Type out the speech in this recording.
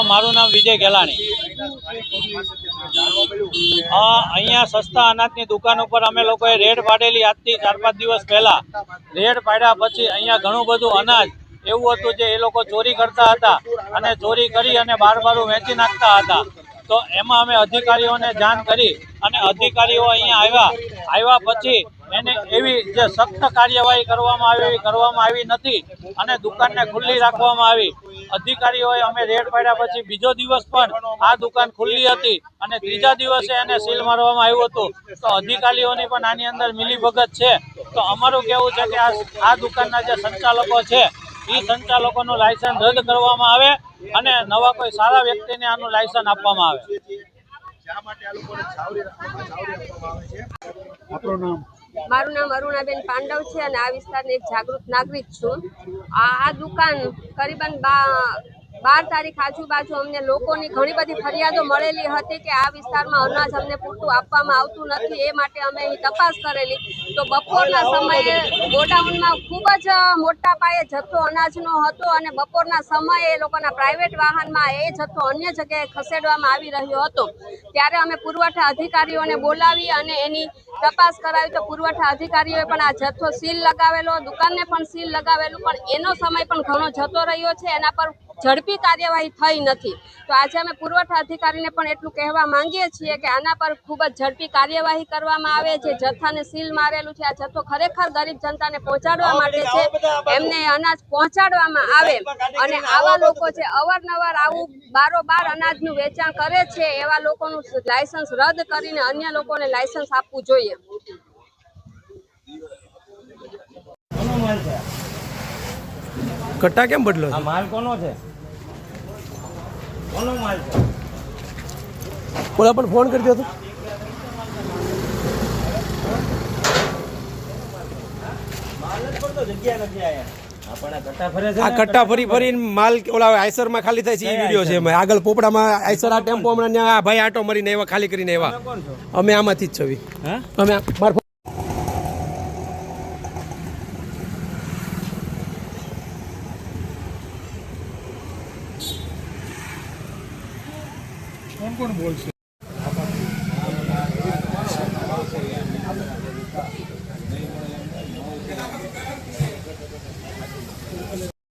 મારું નામ વિજય ગેલાણી। અહીંયા સસ્તા અનાજની દુકાન ઉપર અમે લોકોએ રેડ પાડેલી। આજથી 4-5 દિવસ પહેલા રેડ પાડ્યા પછી અહીંયા ઘણું બધું અનાજ એવું હતું જે એ લોકો ચોરી કરતા હતા અને ચોરી કરી અને બાર વેચી નાખતા હતા। તો એમાં અમે અધિકારીઓને જાણ કરી અને અધિકારીઓ અહીંયા આવ્યા પછી એને એવી જે સખ્ત કાર્યવાહી કરવામાં આવી નથી અને દુકાનને ખુલ્લી રાખવામાં આવી। અધિકારીઓએ અમે રેડ પાડ્યા પછી બીજો દિવસ પણ આ દુકાન ખુલ્લી હતી અને ત્રીજા દિવસે એને સીલ મારવામાં આવ્યું હતું। તો અધિકારીઓની પણ આની અંદર મિલીભગત છે। તો અમારું કહેવું છે કે આ દુકાનના જે સંચાલકો છે એ સંચાલકોનું લાયસન્સ રદ કરવામાં આવે અને નવા કોઈ સારા વ્યક્તિને આનું લાયસન્સ આપવામાં આવે। મારું નામ અરુણાબેન પાંડવ છે અને આ વિસ્તારની એક જાગૃત નાગરિક છું। આ દુકાન કરીબન 12 તારીખ આજુબાજુ અમને લોકોની ઘણી બધી ફરિયાદો મળેલી હતી કે આ વિસ્તારમાં અનાજ અમને પૂરતું આપવામાં આવતું નથી। એ માટે અમે અહીં તપાસ કરેલી તો બપોરના સમયે ગોડાઉનમાં ખૂબ જ મોટા પાયે જથ્થો અનાજનો હતો અને બપોરના સમયે એ લોકોના પ્રાઇવેટ વાહનમાં એ જથ્થો અન્ય જગ્યાએ ખસેડવામાં આવી રહ્યો હતો। ત્યારે અમે પુરવઠા અધિકારીઓને બોલાવી અને એની તપાસ કરાવી તો પુરવઠા અધિકારીઓએ પણ આ જથ્થો સીલ લગાવેલો, દુકાનને પણ સીલ લગાવેલું, પણ એનો સમય પણ ઘણો જતો રહ્યો છે। એના પર ઝડપી કાર્યવાહી થઈ નથી। તો આજે અમે પુરવઠા અધિકારીને પણ એટલું કહેવા માંગીએ છીએ કે આના પર ખૂબ જ ઝડપી કાર્યવાહી કરવામાં આવે। જે જથ્થાને સીલ મારેલું છે આ જથ્થો ખરેખર ગરીબ જનતાને પહોંચાડવા માટે છે, એમને અનાજ પહોંચાડવામાં આવે અને આવા લોકો જે અવારનવાર આવું બારોબાર અનાજનું વેચાણ કરે છે એવા લોકોનું લાયસન્સ રદ કરીને અન્ય લોકોને લાયસન્સ આપવું જોઈએ। કટ્ટા કેમ બદલો? આ માલ કોનો છે? કોનો માલ છે? ઓલા પણ ફોન કરી દો તો। આ કટ્ટા ફરી માલ ઓલા આઈસર માં ખાલી થાય છે એ વિડીયો છે। અમે આગળ પોપડામાં આઈસર આ ટેમ્પો હમણાં આ ભાઈ આટો મરીને એવા ખાલી કરીને એવા અમે આમાંથી જ છવી અમે કોણ બોલશે?